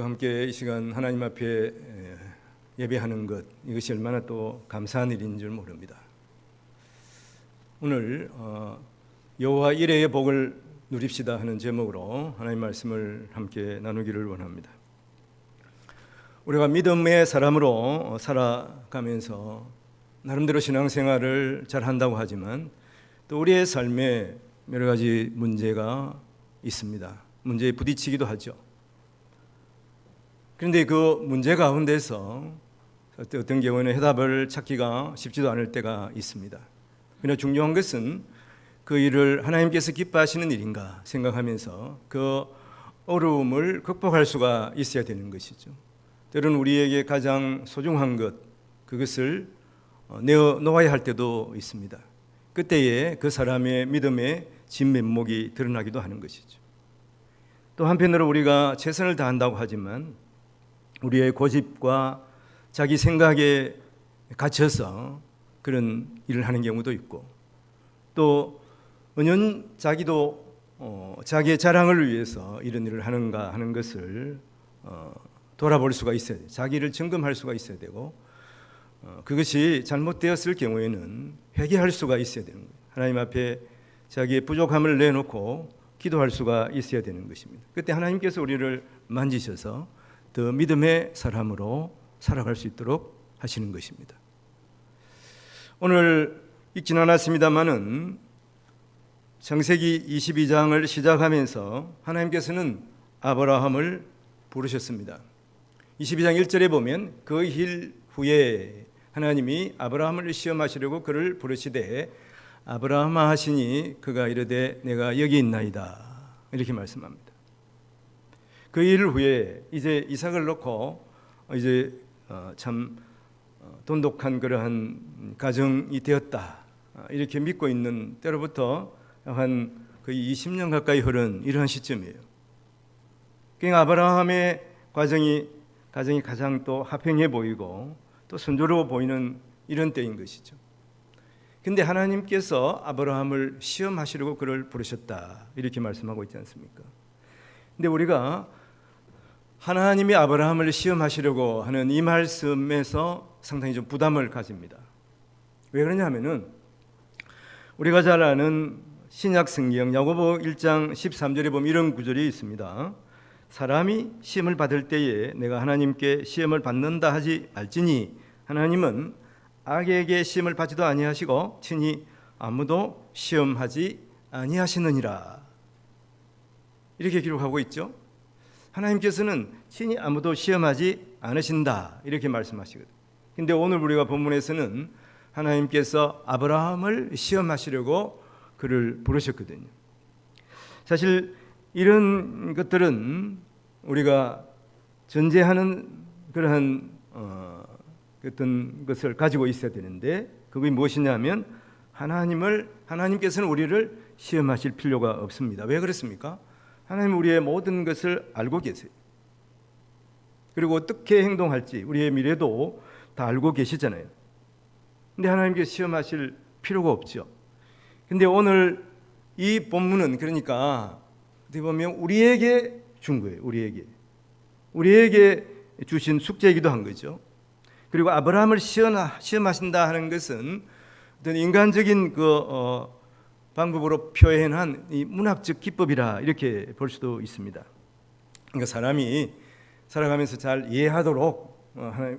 함께 이 시간 하나님 앞에 예배하는 것, 이것이 얼마나 또 감사한 일인 줄 모릅니다. 오늘 여호와 이레의 복을 누립시다 하는 제목으로 하나님 말씀을 함께 나누기를 원합니다. 우리가 믿음의 사람으로 살아가면서 나름대로 신앙생활을 잘 한다고 하지만 또 우리의 삶에 여러 가지 문제가 있습니다. 문제에 부딪히기도 하죠. 그런데 그 문제 가운데서 어떤 경우에는 해답을 찾기가 쉽지도 않을 때가 있습니다. 그러나 중요한 것은 그 일을 하나님께서 기뻐하시는 일인가 생각하면서 그 어려움을 극복할 수가 있어야 되는 것이죠. 때로는 우리에게 가장 소중한 것, 그것을 내어놓아야 할 때도 있습니다. 그때에 그 사람의 믿음의 진면목이 드러나기도 하는 것이죠. 또 한편으로 우리가 최선을 다한다고 하지만 우리의 고집과 자기 생각에 갇혀서 그런 일을 하는 경우도 있고, 또 은연 자기도 자기의 자랑을 위해서 이런 일을 하는가 하는 것을 돌아볼 수가 있어야 돼요. 자기를 점검할 수가 있어야 되고, 그것이 잘못되었을 경우에는 회개할 수가 있어야 되는 거예요. 하나님 앞에 자기의 부족함을 내놓고 기도할 수가 있어야 되는 것입니다. 그때 하나님께서 우리를 만지셔서 더 믿음의 사람으로 살아갈 수 있도록 하시는 것입니다. 오늘 읽진 않았습니다마는 창세기 22장을 시작하면서 하나님께서는 아브라함을 부르셨습니다. 22장 1절에 보면 그 일 후에 하나님이 아브라함을 시험하시려고 그를 부르시되 아브라함아 하시니 그가 이르되 내가 여기 있나이다, 이렇게 말씀합니다. 그 일 후에 이제 이삭을 놓고 이제 참 돈독한 그러한 가정이 되었다, 이렇게 믿고 있는 때로부터 한 거의 20년 가까이 흐른 이러한 시점이에요. 그러니까 아브라함의 가정이 가장 또 화평해 보이고 또 순조로워 보이는 이런 때인 것이죠. 근데 하나님께서 아브라함을 시험하시려고 그를 부르셨다, 이렇게 말씀하고 있지 않습니까? 근데 우리가 하나님이 아브라함을 시험하시려고 하는 이 말씀에서 상당히 좀 부담을 가집니다. 왜 그러냐 하면은 우리가 잘 아는 신약 성경 야고보 1장 13절에 보면 이런 구절이 있습니다. 사람이 시험을 받을 때에 내가 하나님께 시험을 받는다 하지 말지니 하나님은 악에게 시험을 받지도 아니하시고 친히 아무도 시험하지 아니하시느니라, 이렇게 기록하고 있죠. 하나님께서는 친히 아무도 시험하지 않으신다, 이렇게 말씀하시거든요. 근데 오늘 우리가 본문에서는 하나님께서 아브라함을 시험하시려고 그를 부르셨거든요. 사실 이런 것들은 우리가 전제하는 그러한 어떤 것을 가지고 있어야 되는데, 그게 무엇이냐면 하나님께서는 우리를 시험하실 필요가 없습니다. 왜 그렇습니까? 하나님은 우리의 모든 것을 알고 계세요. 그리고 어떻게 행동할지 우리의 미래도 다 알고 계시잖아요. 근데 하나님께서 시험하실 필요가 없죠. 근데 오늘 이 본문은 그러니까 어떻게 보면 우리에게 준 거예요. 우리에게 주신 숙제이기도 한 거죠. 그리고 아브라함을 시험하신다 하는 것은 어떤 인간적인 방법으로 표현한 이 문학적 기법이라 이렇게 볼 수도 있습니다. 그러니까 사람이 살아가면서 잘 이해하도록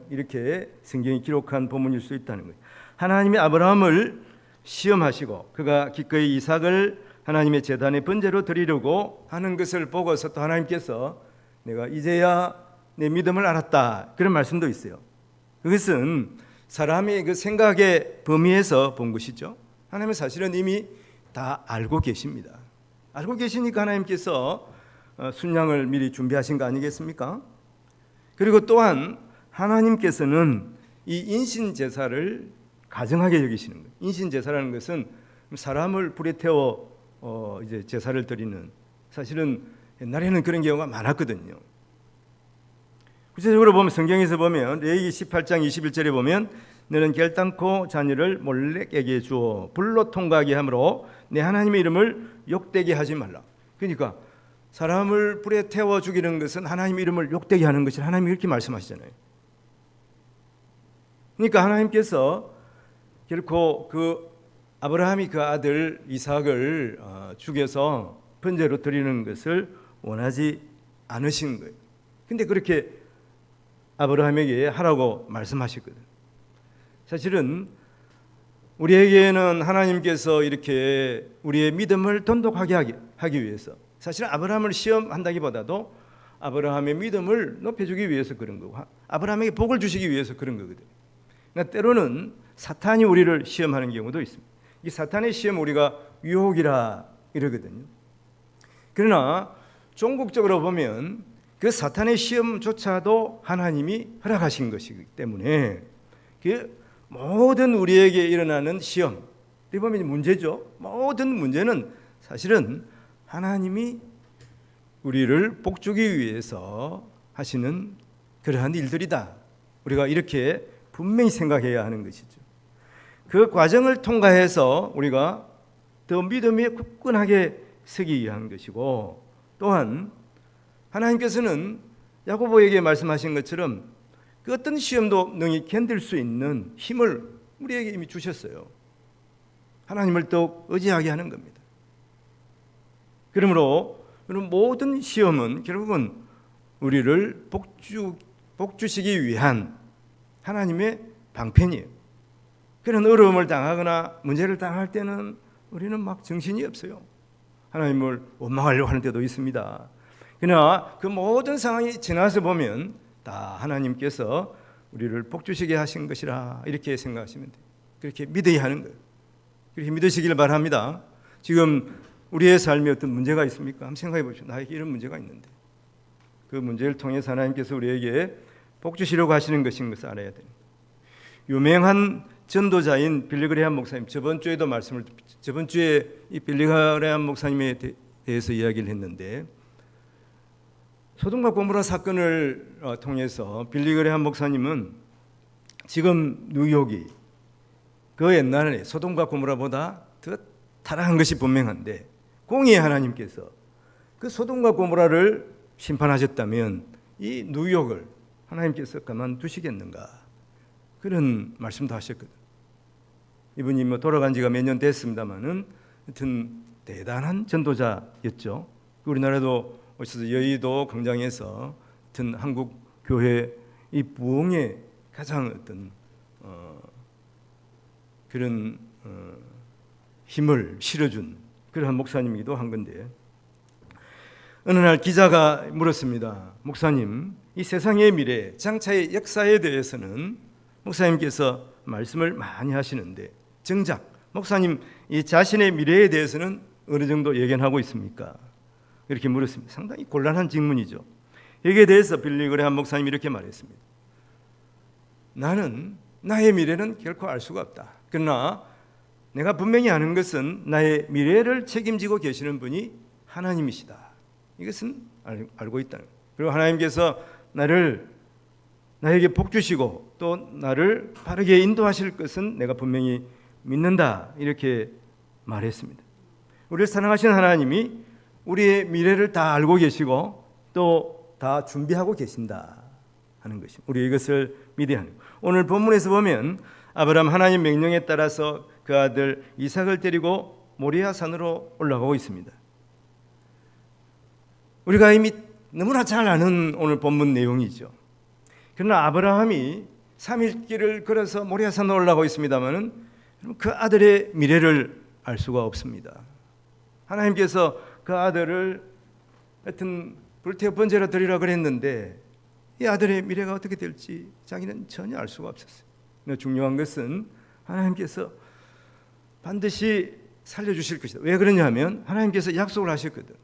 이렇게 성경이 기록한 본문일 수 있다는 거예요. 하나님이 아브라함을 시험하시고 그가 기꺼이 이삭을 하나님의 제단에 번제로 드리려고 하는 것을 보고서 또 하나님께서 내가 이제야 내 믿음을 알았다, 그런 말씀도 있어요. 그것은 사람의 그 생각의 범위에서 본 것이죠. 하나님은 사실은 이미 다 알고 계십니다. 알고 계시니까 하나님께서 순양을 미리 준비하신 거 아니겠습니까? 그리고 또한 하나님께서는 이 인신제사를 가정하게 여기시는 거예요. 인신제사라는 것은 사람을 불에 태워 이제 제사를 드리는, 사실은 옛날에는 그런 경우가 많았거든요. 구체적으로 보면 성경에서 보면 레위기 18장 21절에 보면 너는 결단코 자녀를 몰렉에게 주어 불로 통과하게 하므로 내 하나님의 이름을 욕되게 하지 말라. 그러니까 사람을 불에 태워 죽이는 것은 하나님 이름을 욕되게 하는 것이라 하나님이 이렇게 말씀하시잖아요. 그러니까 하나님께서 결코 그 아브라함이 그 아들 이삭을 죽여서 번제로 드리는 것을 원하지 않으신 거예요. 근데 그렇게 아브라함에게 하라고 말씀하셨거든. 사실은 우리에게는 하나님께서 이렇게 우리의 믿음을 돈독하게 하기 위해서, 사실은 아브라함을 시험한다기보다도 아브라함의 믿음을 높여주기 위해서 그런 거고, 아브라함에게 복을 주시기 위해서 그런 거거든. 그러니까 때로는 사탄이 우리를 시험하는 경우도 있습니다. 이 사탄의 시험 우리가 유혹이라 이러거든요. 그러나 종국적으로 보면 그 사탄의 시험조차도 하나님이 허락하신 것이기 때문에 그 모든 우리에게 일어나는 시험, 어떻게 보면 문제죠. 모든 문제는 사실은 하나님이 우리를 복주기 위해서 하시는 그러한 일들이다. 우리가 이렇게 분명히 생각해야 하는 것이죠. 그 과정을 통과해서 우리가 더 믿음에 굳건하게 서기 위한 것이고, 또한 하나님께서는 야고보에게 말씀하신 것처럼 그 어떤 시험도 능히 견딜 수 있는 힘을 우리에게 이미 주셨어요. 하나님을 더욱 의지하게 하는 겁니다. 그러므로 모든 시험은 결국은 우리를 복주시기 위한 하나님의 방편이에요. 그런 어려움을 당하거나 문제를 당할 때는 우리는 막 정신이 없어요. 하나님을 원망하려고 하는 때도 있습니다. 그러나 그 모든 상황이 지나서 보면 다 하나님께서 우리를 복주시게 하신 것이라 이렇게 생각하시면 돼요. 그렇게 믿어야 하는 거예요. 그렇게 믿으시길 바랍니다. 지금 우리의 삶에 어떤 문제가 있습니까? 한번 생각해 보십시오. 나에게 이런 문제가 있는데 그 문제를 통해서 하나님께서 우리에게 복주시려고 하시는 것인 것을 알아야 됩니다. 유명한 전도자인 빌리 그레이엄 목사님, 저번 주에 이 빌리 그레이엄 목사님에 대해서 이야기를 했는데, 소돔과 고모라 사건을 통해서 빌리 그레이엄 목사님은 지금 뉴욕이 그 옛날에 소돔과 고모라보다 더 타락한 것이 분명한데, 공의의 하나님께서 그 소돔과 고모라를 심판하셨다면 이 뉴욕을 하나님께서 가만두시겠는가, 그런 말씀도 하셨거든. 이분이 뭐 돌아간 지가 몇 년 됐습니다만은 하여튼 대단한 전도자였죠. 우리나라도 오셔서 여의도 광장에서 하여튼 한국 교회 이 부흥에 가장 어떤 그런 힘을 실어준 그러한 목사님이기도 한 건데, 어느 날 기자가 물었습니다. 목사님, 이 세상의 미래, 장차의 역사에 대해서는 목사님께서 말씀을 많이 하시는데 정작 목사님 이 자신의 미래에 대해서는 어느 정도 예견하고 있습니까? 이렇게 물었습니다. 상당히 곤란한 질문이죠. 여기에 대해서 빌리 그레이엄 목사님이 이렇게 말했습니다. 나는 나의 미래는 결코 알 수가 없다. 그러나 내가 분명히 아는 것은 나의 미래를 책임지고 계시는 분이 하나님이시다. 이것은 알고 있다는 거예요. 그리고 하나님께서 나에게 복 주시고 또 나를 바르게 인도하실 것은 내가 분명히 믿는다. 이렇게 말했습니다. 우리를 사랑하시는 하나님이 우리의 미래를 다 알고 계시고 또 다 준비하고 계신다 하는 것입니다. 우리 이것을 믿어야 하는 거예요. 오늘 본문에서 보면 아브라함 하나님 명령에 따라서 그 아들 이삭을 데리고 모리아 산으로 올라가고 있습니다. 우리가 이미 너무나 잘 아는 오늘 본문 내용이죠. 그러나 아브라함이 3일 길을 걸어서 모리아 산으로 올라가고 있습니다만은 그 아들의 미래를 알 수가 없습니다. 하나님께서 그 아들을 하여튼 불태워 번제로 드리라 그랬는데 이 아들의 미래가 어떻게 될지 자기는 전혀 알 수가 없었어요. 그러나 중요한 것은 하나님께서 반드시 살려주실 것이다. 왜 그러냐 하면 하나님께서 약속을 하셨거든.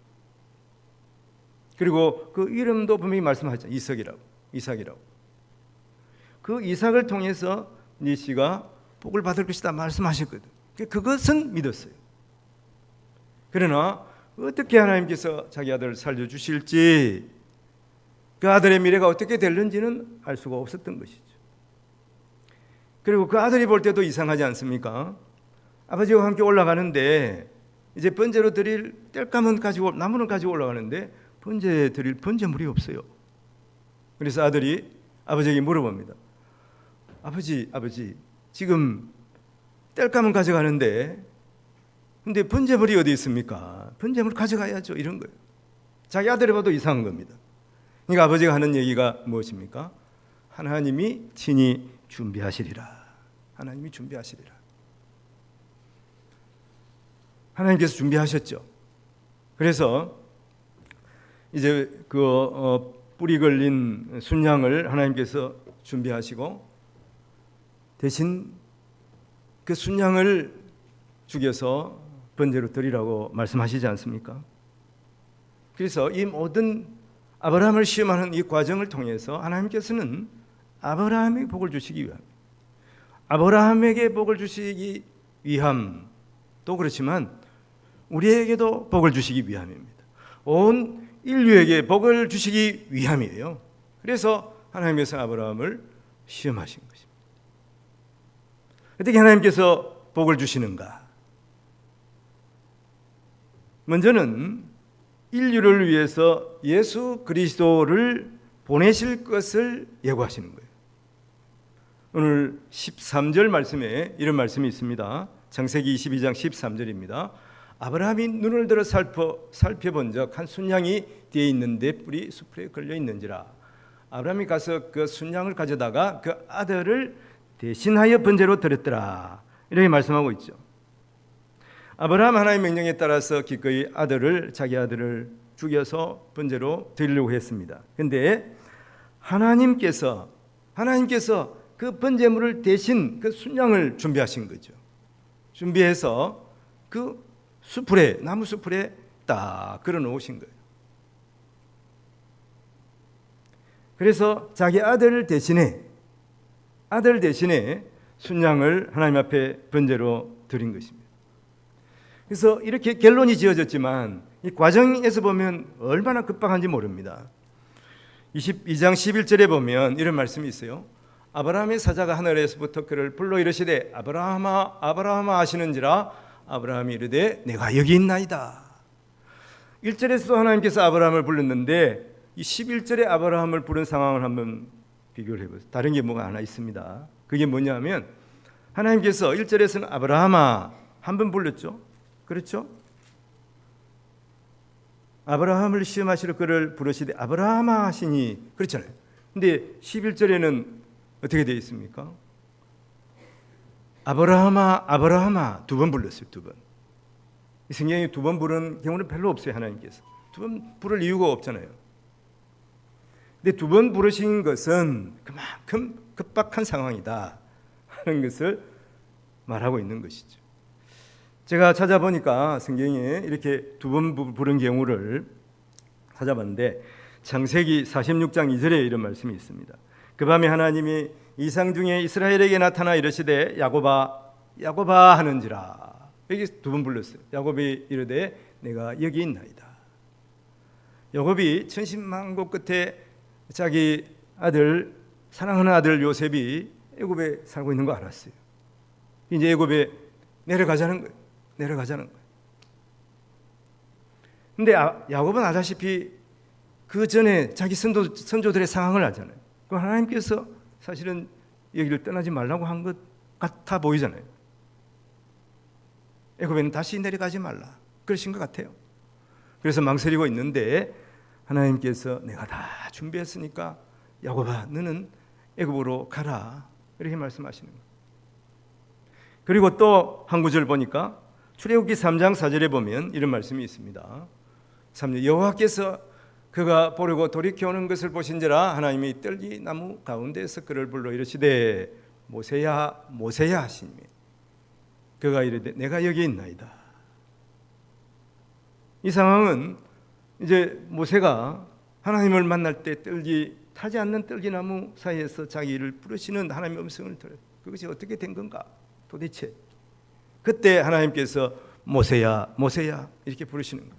그리고 그 이름도 분명히 말씀하셨잖아요. 이삭이라고. 그 이삭을 통해서 네 씨가 복을 받을 것이다 말씀하셨거든. 그것은 믿었어요. 그러나 어떻게 하나님께서 자기 아들을 살려주실지, 그 아들의 미래가 어떻게 될는지는 알 수가 없었던 것이죠. 그리고 그 아들이 볼 때도 이상하지 않습니까? 아버지와 함께 올라가는데 이제 번제로 드릴 땔감은 가지고 나무는 가지고 올라가는데 번제 드릴 번제물이 없어요. 그래서 아들이 아버지에게 물어봅니다. 아버지, 지금 땔감은 가져가는데 근데 번제물이 어디 있습니까? 번제물 가져가야죠. 이런 거예요. 자기 아들이 봐도 이상한 겁니다. 그러니까 아버지가 하는 얘기가 무엇입니까? 하나님이 친히 준비하시리라. 하나님이 준비하시리라. 하나님께서 준비하셨죠. 그래서 이제 뿌리 걸린 순양을 하나님께서 준비하시고 대신 그 순양을 죽여서 번제로 드리라고 말씀하시지 않습니까? 그래서 이 모든 아브라함을 시험하는 이 과정을 통해서 하나님께서는 아브라함에게 복을 주시기 위함, 아브라함에게 복을 주시기 위함도 그렇지만 우리에게도 복을 주시기 위함입니다. 온 인류에게 복을 주시기 위함이에요. 그래서 하나님께서 아브라함을 시험하신 것입니다. 어떻게 하나님께서 복을 주시는가? 먼저는 인류를 위해서 예수 그리스도를 보내실 것을 예고하시는 거예요. 오늘 13절 말씀에 이런 말씀이 있습니다. 창세기 22장 13절입니다. 아브라함이 눈을 들어 살펴본 적 한 순양이 뒤에 있는데 뿔이 수풀에 걸려 있는지라. 아브라함이 가서 그 순양을 가져다가 그 아들을 대신하여 번제로 드렸더라. 이렇게 말씀하고 있죠. 아브라함 하나님의 명령에 따라서 기꺼이 자기 아들을 죽여서 번제로 드리려고 했습니다. 그런데 하나님께서 그 번제물을 대신 그 순양을 준비하신 거죠. 준비해서 그 나무 수풀에 딱 걸어 놓으신 거예요. 그래서 자기 아들 대신에 순양을 하나님 앞에 번제로 드린 것입니다. 그래서 이렇게 결론이 지어졌지만 이 과정에서 보면 얼마나 급박한지 모릅니다. 22장 11절에 보면 이런 말씀이 있어요. 아브라함의 사자가 하늘에서부터 그를 불러 이르시되 아브라함아 아브라함아 하시는지라. 아브라함이 이르되 내가 여기 있나이다. 1절에서도 하나님께서 아브라함을 불렀는데 이 11절에 아브라함을 부른 상황을 한번 비교를 해보세요. 다른 게 뭐가 하나 있습니다. 그게 뭐냐면 하나님께서 1절에서는 아브라함아 한 번 불렀죠. 그렇죠? 아브라함을 시험하시러 그를 부르시되 아브라함아 하시니 그렇잖아요. 근데 11절에는 어떻게 되어 있습니까? 아브라함아 아브라함아 두 번 불렀어요. 두 번. 이 성경에 두 번 부른 경우는 별로 없어요. 하나님께서 두 번 부를 이유가 없잖아요. 근데 두 번 부르신 것은 그만큼 급박한 상황이다 하는 것을 말하고 있는 것이죠. 제가 찾아보니까 성경에 이렇게 두 번 부른 경우를 찾아봤는데 창세기 46장 2절에 이런 말씀이 있습니다. 그 밤에 하나님이 이상 중에 이스라엘에게 나타나 이르시되 야곱아 야곱아 하는지라. 여기 두 번 불렀어요. 야곱이 이르되 내가 여기 있나이다. 야곱이 천신만고 끝에 자기 아들 사랑하는 아들 요셉이 애굽에 살고 있는 거 알았어요. 이제 애굽에 내려가자는 거예요. 근데 야곱은 아다시피 그 전에 자기 선조들의 상황을 알잖아요. 그 하나님께서 사실은 여기를 떠나지 말라고 한 것 같아 보이잖아요. 애굽에는 다시 내려가지 말라 그러신 것 같아요. 그래서 망설이고 있는데 하나님께서 내가 다 준비했으니까 야곱아 너는 애굽으로 가라 이렇게 말씀하시는 거예요. 그리고 또 한 구절 보니까 출애굽기 3장 4절에 보면 이런 말씀이 있습니다. 3절 여호와께서 그가 보려고 돌이켜오는 것을 보신지라 하나님이 떨기 나무 가운데에서 그를 불러 이르시되 모세야 모세야 하시니 그가 이르되 내가 여기 있나이다. 이 상황은 이제 모세가 하나님을 만날 때 타지 않는 떨기나무 사이에서 자기를 부르시는 하나님의 음성을 들어요. 그것이 어떻게 된 건가 도대체. 그때 하나님께서 모세야 모세야 이렇게 부르시는 거예요.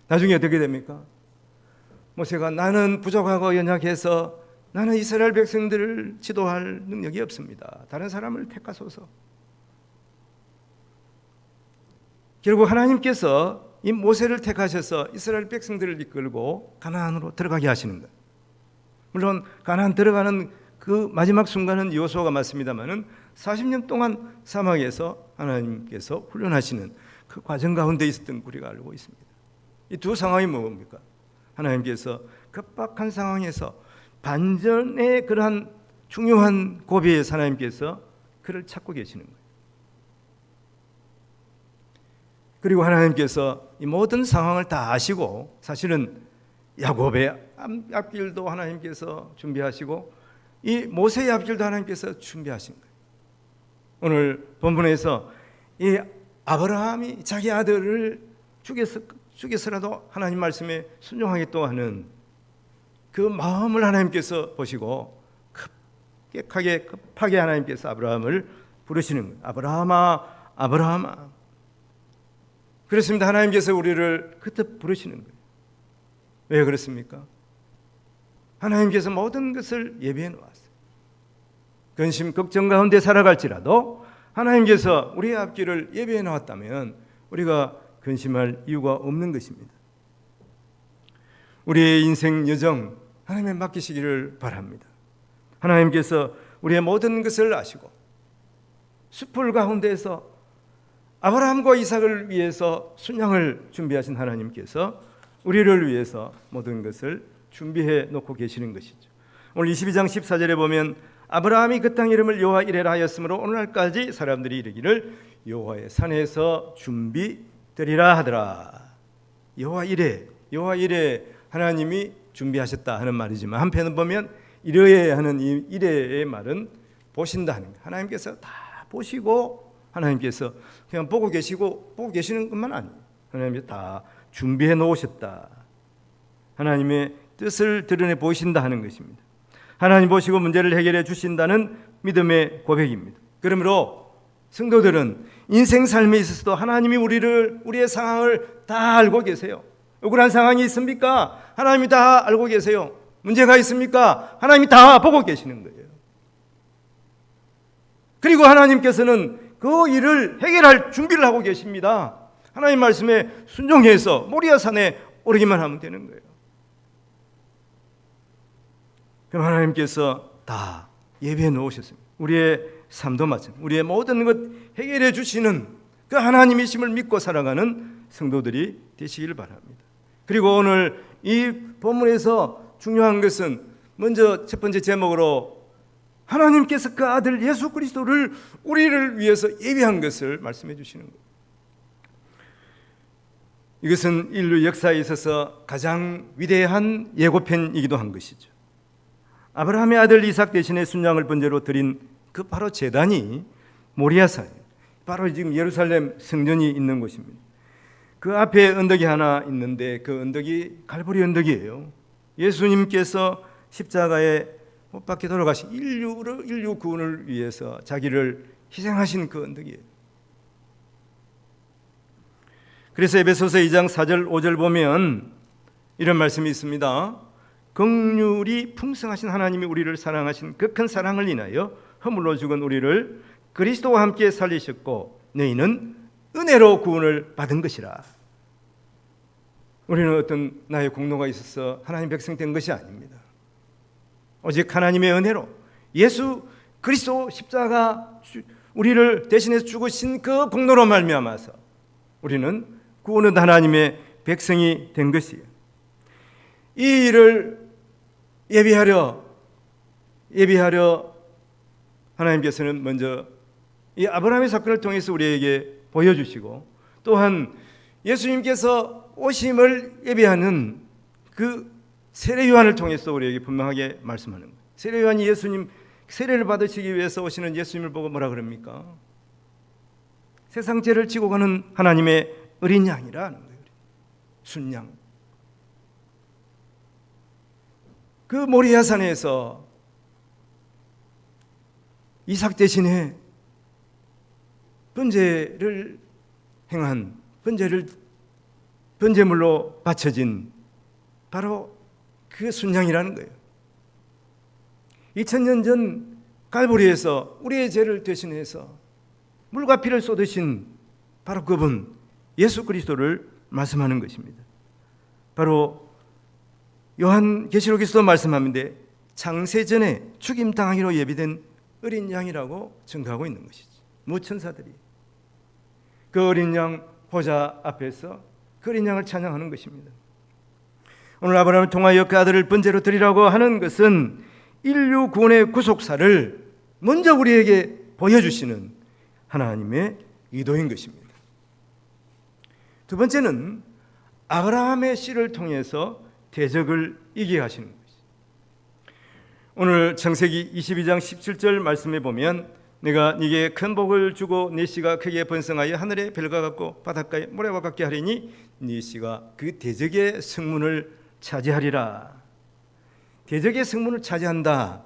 나중에 어떻게 됩니까? 모세가 나는 부족하고 연약해서 나는 이스라엘 백성들을 지도할 능력이 없습니다. 다른 사람을 택하소서. 결국 하나님께서 이 모세를 택하셔서 이스라엘 백성들을 이끌고 가나안으로 들어가게 하시는 것. 물론 가나안 들어가는 그 마지막 순간은 여호수아가 맞습니다만은 40년 동안 사막에서 하나님께서 훈련하시는 그 과정 가운데 있었던 우리가 알고 있습니다. 이 두 상황이 뭡니까? 하나님께서 급박한 상황에서 반전의 그러한 중요한 고비에서 하나님께서 그를 찾고 계시는 거예요. 그리고 하나님께서 이 모든 상황을 다 아시고 사실은 야곱의 앞길도 하나님께서 준비하시고 이 모세의 앞길도 하나님께서 준비하신 거예요. 오늘 본문에서 이 아브라함이 자기 아들을 죽여서라도 하나님 말씀에 순종하겠다고 하는 그 마음을 하나님께서 보시고 급하게 하나님께서 아브라함을 부르시는 거예요. 아브라함아, 아브라함아. 그렇습니다. 하나님께서 우리를 그때 부르시는 거예요. 왜 그렇습니까? 하나님께서 모든 것을 예비해 놓았어요. 근심, 걱정 가운데 살아갈지라도 하나님께서 우리의 앞길을 예비해 놓았다면 우리가 근심할 이유가 없는 것입니다. 우리의 인생 여정 하나님에 맡기시기를 바랍니다. 하나님께서 우리의 모든 것을 아시고 숲을 가운데에서 아브라함과 이삭을 위해서 순양을 준비하신 하나님께서 우리를 위해서 모든 것을 준비해 놓고 계시는 것이죠. 오늘 22장 14절에 보면 아브라함이 그 땅 이름을 여호와 이레라 하였으므로 오늘날까지 사람들이 이르기를 여호와의 산에서 준비되리라 하더라. 여호와 이레 하나님이 준비하셨다 하는 말이지만 한편은 보면 이레 하는 이 이레의 말은 보신다 하는 거예요. 하나님께서 다 보시고 하나님께서 그냥 보고 계시는 것만 아니에요. 하나님이 다 준비해 놓으셨다. 하나님의 뜻을 드러내 보이신다 하는 것입니다. 하나님 보시고 문제를 해결해 주신다는 믿음의 고백입니다. 그러므로 성도들은 인생 삶에 있어서도 하나님이 우리의 상황을 다 알고 계세요. 억울한 상황이 있습니까? 하나님이 다 알고 계세요. 문제가 있습니까? 하나님이 다 보고 계시는 거예요. 그리고 하나님께서는 그 일을 해결할 준비를 하고 계십니다. 하나님 말씀에 순종해서 모리아 산에 오르기만 하면 되는 거예요. 그럼 하나님께서 다 예비해 놓으셨습니다. 우리의 삶도 마찬가지. 우리의 모든 것 해결해 주시는 그 하나님이심을 믿고 살아가는 성도들이 되시기를 바랍니다. 그리고 오늘 이 본문에서 중요한 것은 먼저 첫 번째 제목으로 하나님께서 그 아들 예수 그리스도를 우리를 위해서 예비한 것을 말씀해 주시는 거예요. 이것은 인류 역사에 있어서 가장 위대한 예고편이기도 한 것이죠. 아브라함의 아들 이삭 대신에 순양을 번제로 드린 그 바로 제단이 모리아산이에요. 바로 지금 예루살렘 성전이 있는 곳입니다. 그 앞에 언덕이 하나 있는데 그 언덕이 갈보리 언덕이에요. 예수님께서 십자가에 못 박혀 돌아가신 인류 구원을 위해서 자기를 희생하신 그 언덕이에요. 그래서 에베소서 2장 4절 5절 보면 이런 말씀이 있습니다. 긍휼이 풍성하신 하나님이 우리를 사랑하신 그 큰 사랑을 인하여 허물로 죽은 우리를 그리스도와 함께 살리셨고 너희는 은혜로 구원을 받은 것이라. 우리는 어떤 나의 공로가 있어서 하나님 백성 된 것이 아닙니다. 오직 하나님의 은혜로 예수 그리스도 십자가 우리를 대신해서 죽으신 그 공로로 말미암아서 우리는 구원은 하나님의 백성이 된 것이에요. 이 일을 예비하려 하나님께서는 먼저 이 아브라함의 사건을 통해서 우리에게 보여주시고 또한 예수님께서 오심을 예비하는 그 세례 요한을 통해서 우리에게 분명하게 말씀하는 거예요. 세례 요한이 예수님 세례를 받으시기 위해서 오시는 예수님을 보고 뭐라 그럽니까? 세상 죄를 지고 가는 하나님의 어린 양이라는 거예요. 순양. 그 모리아산에서 이삭 대신에 번제를 행한 번제물로 바쳐진 바로 그 순양이라는 거예요. 2000년 전 갈보리에서 우리의 죄를 대신해서 물과 피를 쏟으신 바로 그분 예수 그리스도를 말씀하는 것입니다. 바로 요한계시록에서도 말씀하는데 창세전에 죽임당하기로 예비된 어린 양이라고 증거하고 있는 것이죠. 무천사들이 그 어린 양 보좌 앞에서 그 어린 양을 찬양하는 것입니다. 오늘 아브라함을 통하여 그 아들을 번제로 드리라고 하는 것은 인류 구원의 구속사를 먼저 우리에게 보여주시는 하나님의 의도인 것입니다. 두 번째는 아브라함의 씨를 통해서 대적을 이기게 하시는 것이죠. 오늘 창세기 22장 17절 말씀에 보면 내가 네게 큰 복을 주고 네 씨가 크게 번성하여 하늘의 별과 같고 바닷가의 모래와 같게 하리니 네 씨가 그 대적의 성문을 차지하리라. 대적의 성문을 차지한다.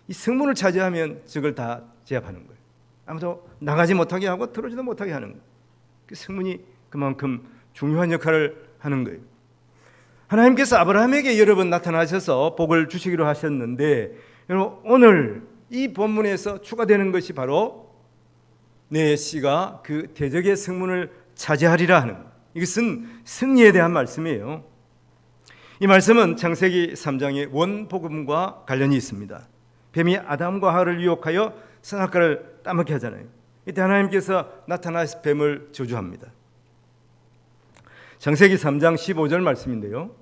이 성문을 차지하면 적을 다 제압하는 거예요. 아무도 나가지 못하게 하고 들어오지도 못하게 하는 거예요. 그 성문이 그만큼 중요한 역할을 하는 거예요. 하나님께서 아브라함에게 여러 번 나타나셔서 복을 주시기로 하셨는데 여러분 오늘 이 본문에서 추가되는 것이 바로 내 씨가 그 대적의 성문을 차지하리라 하는 이것은 승리에 대한 말씀이에요. 이 말씀은 창세기 3장의 원복음과 관련이 있습니다. 뱀이 아담과 하와를 유혹하여 선악과를 따먹게 하잖아요. 이때 하나님께서 나타나서 뱀을 저주합니다. 창세기 3장 15절 말씀인데요.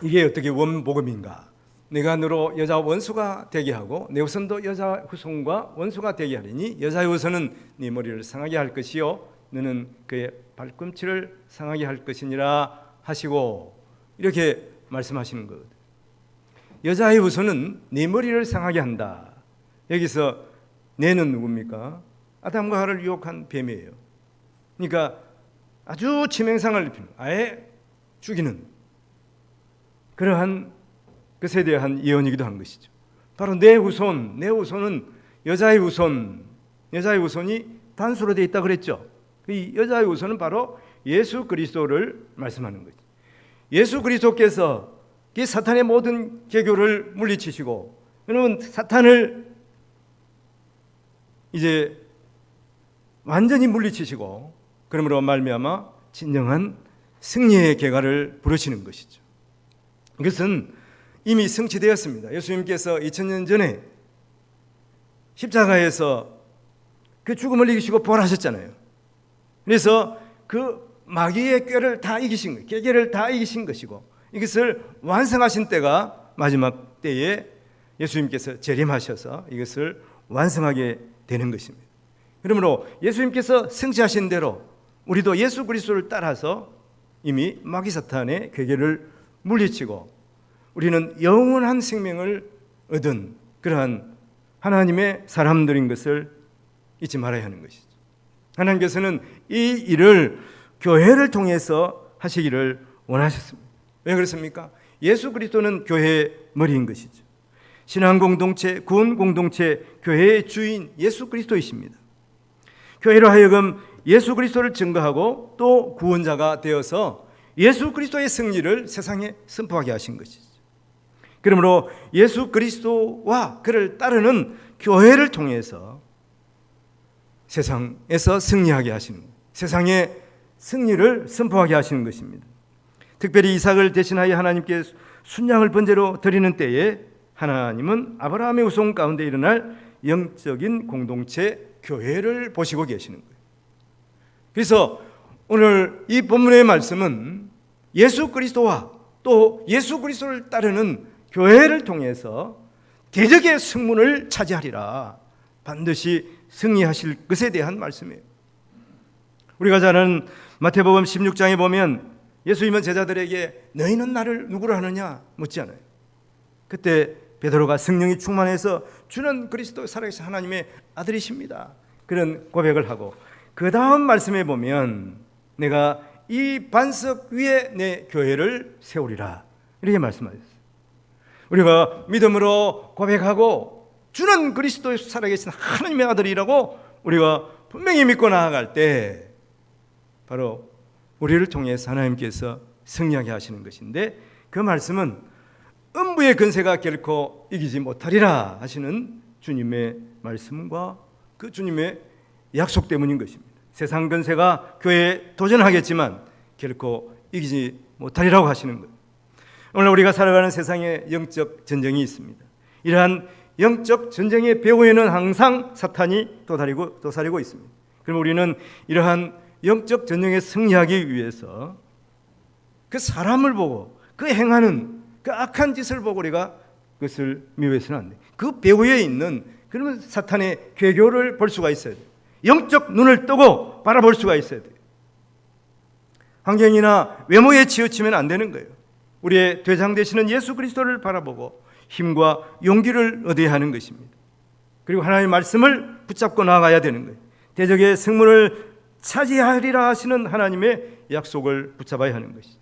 이게 어떻게 원복음인가? 내가 너로 여자 원수가 되게 하고 내 후손도 여자 후손과 원수가 되게 하리니 여자의 후손은 네 머리를 상하게 할 것이요 너는 그의 발꿈치를 상하게 할 것이니라 하시고 이렇게 말씀하시는 것. 여자의 후손은 네 머리를 상하게 한다. 여기서 네는 누굽니까? 아담과 하와를 유혹한 뱀이에요. 그러니까 아주 치명상을 입히는, 아예 죽이는 그러한 것에 대한 예언이기도 한 것이죠. 바로 내 후손은 여자의 후손이 단수로 되어 있다 그랬죠. 이 여자의 후손은 바로 예수 그리스도를 말씀하는 거죠. 예수 그리스도께서 이 사탄의 모든 계교를 물리치시고 여러분 사탄을 이제 완전히 물리치시고 그러므로 말미암아 진정한 승리의 계가를 부르시는 것이죠. 이것은 이미 성취되었습니다. 예수님께서 2000년 전에 십자가에서 그 죽음을 이기시고 부활하셨잖아요. 그래서 그 마귀의 꾀를 다 이기신 거예요. 계계를 다 이기신 것이고 이것을 완성하신 때가 마지막 때에 예수님께서 재림하셔서 이것을 완성하게 되는 것입니다. 그러므로 예수님께서 승리하신 대로 우리도 예수 그리스도를 따라서 이미 마귀 사탄의 괴계를 물리치고 우리는 영원한 생명을 얻은 그러한 하나님의 사람들인 것을 잊지 말아야 하는 것이죠. 하나님께서는 이 일을 교회를 통해서 하시기를 원하셨습니다. 왜 그렇습니까? 예수 그리스도는 교회의 머리인 것이죠. 신앙 공동체, 구원 공동체, 교회의 주인 예수 그리스도이십니다. 교회로 하여금 예수 그리스도를 증거하고 또 구원자가 되어서 예수 그리스도의 승리를 세상에 선포하게 하신 것이죠. 그러므로 예수 그리스도와 그를 따르는 교회를 통해서 세상에서 승리하게 하시는 거예요. 세상에 승리를 선포하게 하시는 것입니다. 특별히 이삭을 대신하여 하나님께 순양을 번제로 드리는 때에 하나님은 아브라함의 후손 가운데 일어날 영적인 공동체 교회를 보시고 계시는 거예요. 그래서 오늘 이 본문의 말씀은 예수 그리스도와 또 예수 그리스도를 따르는 교회를 통해서 대적의 승문을 차지하리라. 반드시 승리하실 것에 대한 말씀이에요. 우리가 잘 아는 마태복음 16장에 보면 예수님은 제자들에게 너희는 나를 누구로 하느냐 묻잖아요. 그때 베드로가 성령이 충만해서 주는 그리스도 살아계신 하나님의 아들이십니다. 그런 고백을 하고 그 다음 말씀에 보면 내가 이 반석 위에 내 교회를 세우리라 이렇게 말씀하셨어요. 우리가 믿음으로 고백하고 주는 그리스도 살아계신 하나님의 아들이라고 우리가 분명히 믿고 나아갈 때 바로 우리를 통해서 하나님께서 승리하게 하시는 것인데 그 말씀은 음부의 근세가 결코 이기지 못하리라 하시는 주님의 말씀과 그 주님의 약속 때문인 것입니다. 세상 권세가 교회에 도전하겠지만 결코 이기지 못하리라고 하시는 거예요. 오늘 우리가 살아가는 세상에 영적 전쟁이 있습니다. 이러한 영적 전쟁의 배후에는 항상 사탄이 도사리고 있습니다. 그럼 우리는 이러한 영적 전쟁에 승리하기 위해서 그 사람을 보고 그 행하는 그 악한 짓을 보고 우리가 그것을 미워해서는 안 돼. 그 배후에 있는 그러면 사탄의 괴교를 볼 수가 있어야 돼. 영적 눈을 뜨고 바라볼 수가 있어야 돼. 환경이나 외모에 치우치면 안 되는 거예요. 우리의 대장 되시는 예수 그리스도를 바라보고 힘과 용기를 얻어야 하는 것입니다. 그리고 하나님의 말씀을 붙잡고 나아가야 되는 거예요. 대적의 승문을 차지하리라 하시는 하나님의 약속을 붙잡아야 하는 것이죠.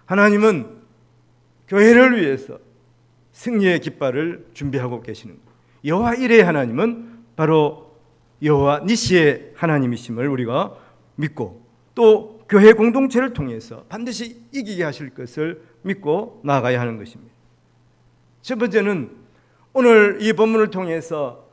하나님은 교회를 위해서 승리의 깃발을 준비하고 계시는 거예요. 여호와 일의 하나님은 바로 여호와 니시의 하나님이심을 우리가 믿고 또 교회 공동체를 통해서 반드시 이기게 하실 것을 믿고 나아가야 하는 것입니다. 첫 번째는 오늘 이 본문을 통해서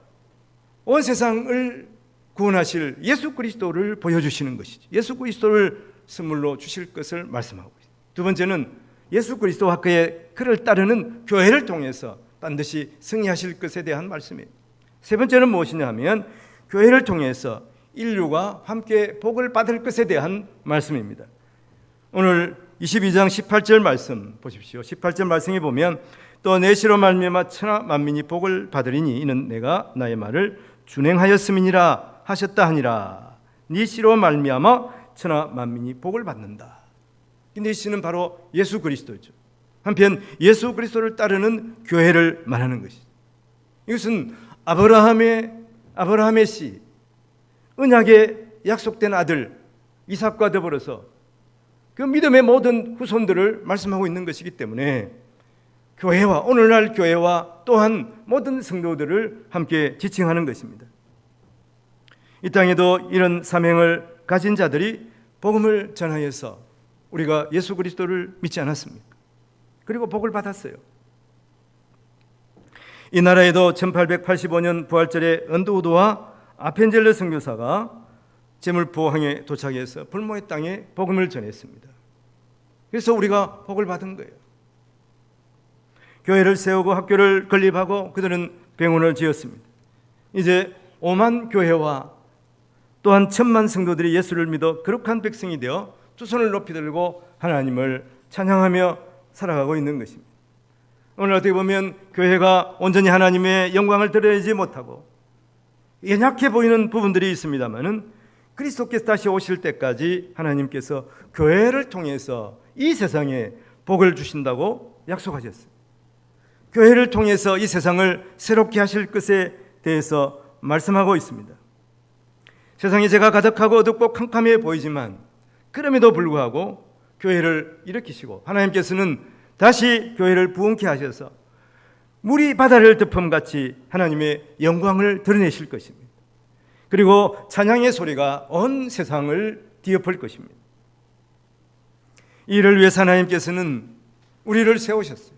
온 세상을 구원하실 예수 그리스도를 보여주시는 것이죠. 예수 그리스도를 선물로 주실 것을 말씀하고 있습니다. 두 번째는 예수 그리스도와 그를 따르는 교회를 통해서 반드시 승리하실 것에 대한 말씀이에요. 세 번째는 무엇이냐 하면 교회를 통해서 인류가 함께 복을 받을 것에 대한 말씀입니다. 오늘 22장 18절 말씀 보십시오. 18절 말씀에 보면 또 내 시로 말미암아 천하 만민이 복을 받으리니 이는 내가 나의 말을 준행하였음이니라 하셨다 하니라. 네 시로 말미암아 천하 만민이 복을 받는다. 네 시는 바로 예수 그리스도죠. 한편 예수 그리스도를 따르는 교회를 말하는 것이죠. 이것은 아브라함의 씨, 언약의 약속된 아들 이삭과 더불어서 그 믿음의 모든 후손들을 말씀하고 있는 것이기 때문에 교회와 오늘날 교회와 또한 모든 성도들을 함께 지칭하는 것입니다. 이 땅에도 이런 사명을 가진 자들이 복음을 전하여서 우리가 예수 그리스도를 믿지 않았습니까? 그리고 복을 받았어요. 이 나라에도 1885년 부활절에 언더우드와 아펜젤러 선교사가 제물포항에 도착해서 불모의 땅에 복음을 전했습니다. 그래서 우리가 복을 받은 거예요. 교회를 세우고 학교를 건립하고 그들은 병원을 지었습니다. 이제 5만 교회와 또한 1000만 성도들이 예수를 믿어 거룩한 백성이 되어 두 손을 높이 들고 하나님을 찬양하며 살아가고 있는 것입니다. 오늘 어떻게 보면 교회가 온전히 하나님의 영광을 드러내지 못하고 연약해 보이는 부분들이 있습니다만은 그리스도께서 다시 오실 때까지 하나님께서 교회를 통해서 이 세상에 복을 주신다고 약속하셨어요. 교회를 통해서 이 세상을 새롭게 하실 것에 대해서 말씀하고 있습니다. 세상에 죄가 가득하고 어둡고 캄캄해 보이지만 그럼에도 불구하고 교회를 일으키시고 하나님께서는 다시 교회를 부흥케 하셔서 물이 바다를 덮음같이 하나님의 영광을 드러내실 것입니다. 그리고 찬양의 소리가 온 세상을 뒤엎을 것입니다. 이를 위해서 하나님께서는 우리를 세우셨어요.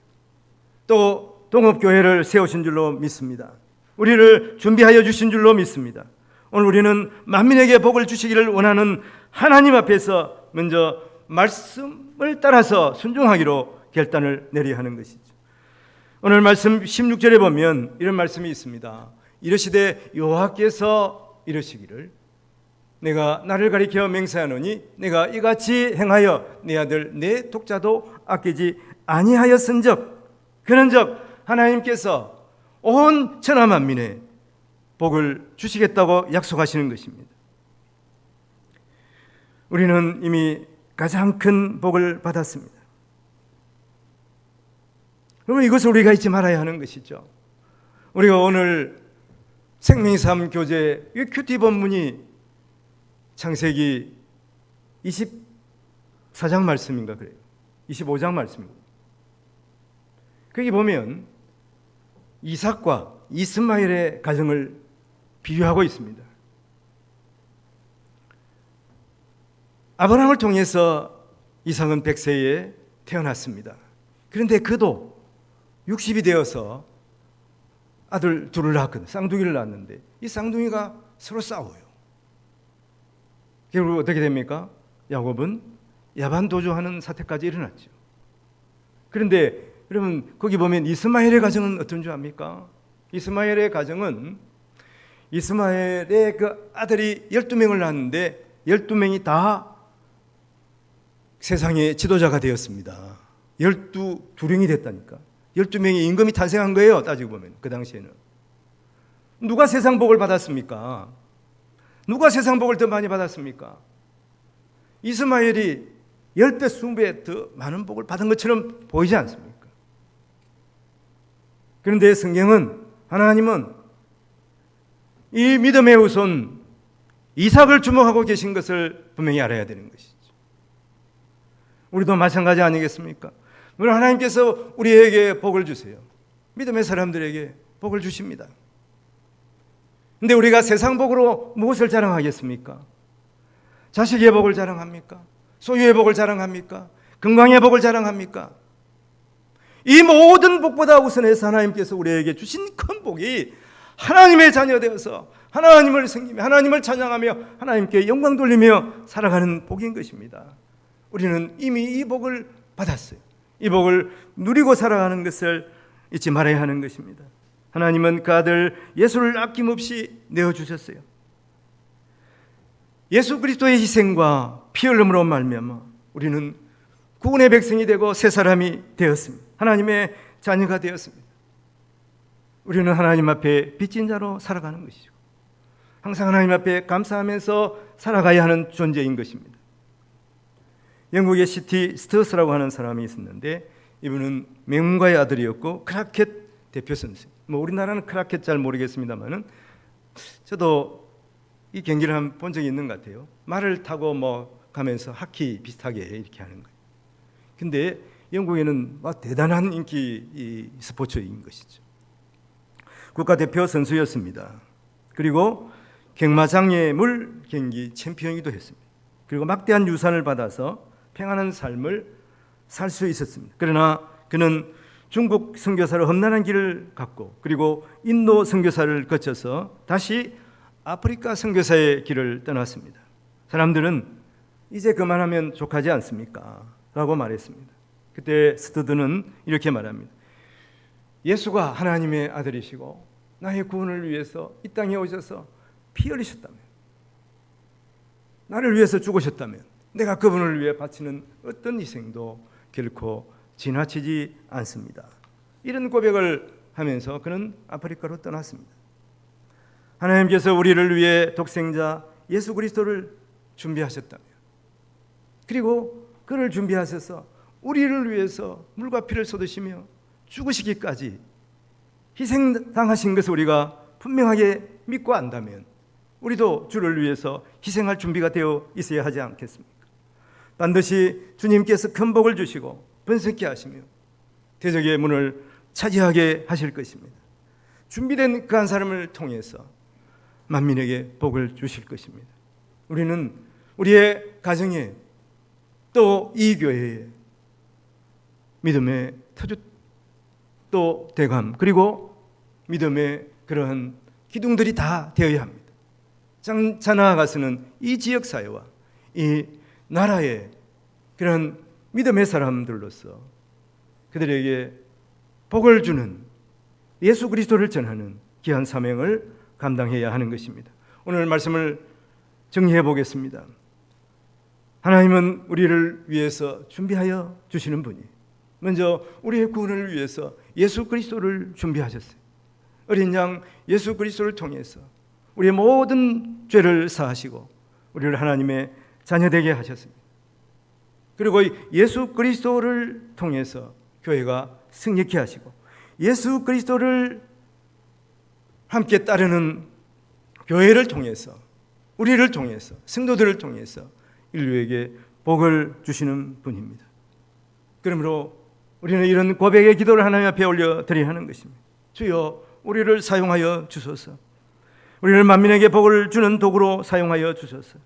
또 동업교회를 세우신 줄로 믿습니다. 우리를 준비하여 주신 줄로 믿습니다. 오늘 우리는 만민에게 복을 주시기를 원하는 하나님 앞에서 먼저 말씀을 따라서 순종하기로 결단을 내려야 하는 것이죠. 오늘 말씀 16절에 보면 이런 말씀이 있습니다. 이르시되 여호와께서 이르시기를 내가 나를 가리켜 맹세하노니 내가 이같이 행하여 내 아들 내 독자도 아끼지 아니하였은즉 그런즉 하나님께서 온 천하 만민에 복을 주시겠다고 약속하시는 것입니다. 우리는 이미 가장 큰 복을 받았습니다. 그러면 이것을 우리가 잊지 말아야 하는 것이죠. 우리가 오늘 생명의 삶 교재 이 큐티 본문이 창세기 24장 말씀인가 그래요. 25장 말씀입니다. 거기 보면 이삭과 이스마엘의 가정을 비유하고 있습니다. 아브라함을 통해서 이삭은 100세에 태어났습니다. 그런데 그도 60이 되어서 아들 둘을 낳았거든요. 쌍둥이를 낳았는데 이 쌍둥이가 서로 싸워요. 결국 어떻게 됩니까? 야곱은 야반 도주하는 사태까지 일어났죠. 그런데 여러분 거기 보면 이스마엘의 가정은 어떤 줄 압니까? 이스마엘의 가정은 이스마엘의 그 아들이 12명을 낳았는데 12명이 다 세상의 지도자가 되었습니다. 12령이 됐다니까. 12명의 임금이 탄생한 거예요. 따지고 보면 그 당시에는. 누가 세상 복을 받았습니까? 누가 세상 복을 더 많이 받았습니까? 이스마엘이 10배, 20배 더 많은 복을 받은 것처럼 보이지 않습니까? 그런데 성경은, 하나님은 이 믿음의 후손 이삭을 주목하고 계신 것을 분명히 알아야 되는 것이죠. 우리도 마찬가지 아니겠습니까? 물론 하나님께서 우리에게 복을 주세요. 믿음의 사람들에게 복을 주십니다. 그런데 우리가 세상 복으로 무엇을 자랑하겠습니까? 자식의 복을 자랑합니까? 소유의 복을 자랑합니까? 건강의 복을 자랑합니까? 이 모든 복보다 우선해서 하나님께서 우리에게 주신 큰 복이 하나님의 자녀 되어서 하나님을 섬기며 하나님을 찬양하며 하나님께 영광 돌리며 살아가는 복인 것입니다. 우리는 이미 이 복을 받았어요. 이 복을 누리고 살아가는 것을 잊지 말아야 하는 것입니다. 하나님은 그 아들 예수를 아낌없이 내어주셨어요. 예수 그리스도의 희생과 피 흘림으로 말미암아 우리는 구원의 백성이 되고 새 사람이 되었습니다. 하나님의 자녀가 되었습니다. 우리는 하나님 앞에 빚진 자로 살아가는 것이죠. 항상 하나님 앞에 감사하면서 살아가야 하는 존재인 것입니다. 영국의 C.T. 스터스라고 하는 사람이 있었는데 이분은 맹문가의 아들이었고 크라켓 대표 선수. 우리나라는 크라켓 잘 모르겠습니다만은 저도 이 경기를 한번 본 적이 있는 것 같아요. 말을 타고 가면서 하키 비슷하게 이렇게 하는 거예요. 근데 영국에는 대단한 인기 스포츠인 것이죠. 국가대표 선수였습니다. 그리고 경마장애물 경기 챔피언이기도 했습니다. 그리고 막대한 유산을 받아서 평안한 삶을 살 수 있었습니다. 그러나 그는 중국 선교사로 험난한 길을 갔고 그리고 인도 선교사를 거쳐서 다시 아프리카 선교사의 길을 떠났습니다. 사람들은 이제 그만하면 족하지 않습니까? 라고 말했습니다. 그때 스터드는 이렇게 말합니다. 예수가 하나님의 아들이시고 나의 구원을 위해서 이 땅에 오셔서 피 흘리셨다면, 나를 위해서 죽으셨다면 내가 그분을 위해 바치는 어떤 희생도 결코 지나치지 않습니다. 이런 고백을 하면서 그는 아프리카로 떠났습니다. 하나님께서 우리를 위해 독생자 예수 그리스도를 준비하셨다면, 그리고 그를 준비하셔서 우리를 위해서 물과 피를 쏟으시며 죽으시기까지 희생당하신 것을 우리가 분명하게 믿고 안다면 우리도 주를 위해서 희생할 준비가 되어 있어야 하지 않겠습니까? 반드시 주님께서 큰 복을 주시고 번성케 하시며 대적의 문을 차지하게 하실 것입니다. 준비된 그 한 사람을 통해서 만민에게 복을 주실 것입니다. 우리는 우리의 가정에 또 이 교회에 믿음의 터주 또 대감 그리고 믿음의 그러한 기둥들이 다 되어야 합니다. 자 나아가서는 이 지역 사회와 이 나라의 그런 믿음의 사람들로서 그들에게 복을 주는 예수 그리스도를 전하는 귀한 사명을 감당해야 하는 것입니다. 오늘 말씀을 정리해 보겠습니다. 하나님은 우리를 위해서 준비하여 주시는 분이 먼저 우리의 구원을 위해서 예수 그리스도를 준비하셨어요. 어린 양 예수 그리스도를 통해서 우리의 모든 죄를 사하시고 우리를 하나님의 자녀되게 하셨습니다. 그리고 예수 그리스도를 통해서 교회가 승리케 하시고 예수 그리스도를 함께 따르는 교회를 통해서 우리를 통해서 성도들을 통해서 인류에게 복을 주시는 분입니다. 그러므로 우리는 이런 고백의 기도를 하나님 앞에 올려드려야 하는 것입니다. 주여 우리를 사용하여 주소서. 우리를 만민에게 복을 주는 도구로 사용하여 주소서.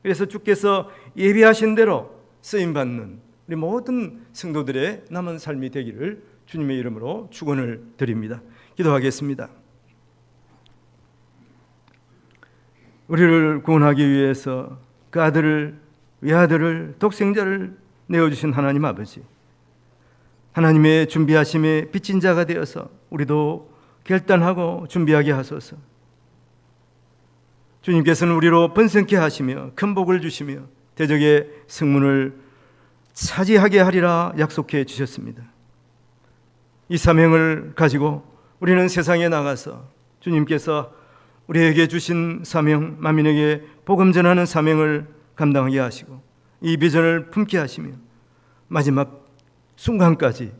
그래서 주께서 예비하신 대로 쓰임받는 우리 모든 성도들의 남은 삶이 되기를 주님의 이름으로 축원을 드립니다. 기도하겠습니다. 우리를 구원하기 위해서 그 아들을, 외아들을, 독생자를 내어주신 하나님 아버지, 하나님의 준비하심에 빚진 자가 되어서 우리도 결단하고 준비하게 하소서. 주님께서는 우리로 번성케 하시며 큰 복을 주시며 대적의 승문을 차지하게 하리라 약속해 주셨습니다. 이 사명을 가지고 우리는 세상에 나가서 주님께서 우리에게 주신 사명, 만민에게 복음 전하는 사명을 감당하게 하시고 이 비전을 품게 하시며 마지막 순간까지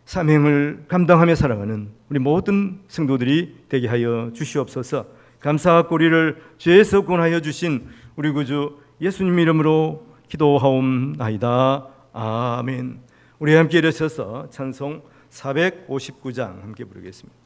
사명을 감당하며 살아가는 우리 모든 성도들이 되게 하여 주시옵소서. 감사와 고리를 죄에서 구원하여 주신 우리 구주 예수님 이름으로 기도하옵나이다. 아멘. 우리 함께 일어서서 찬송 459장 함께 부르겠습니다.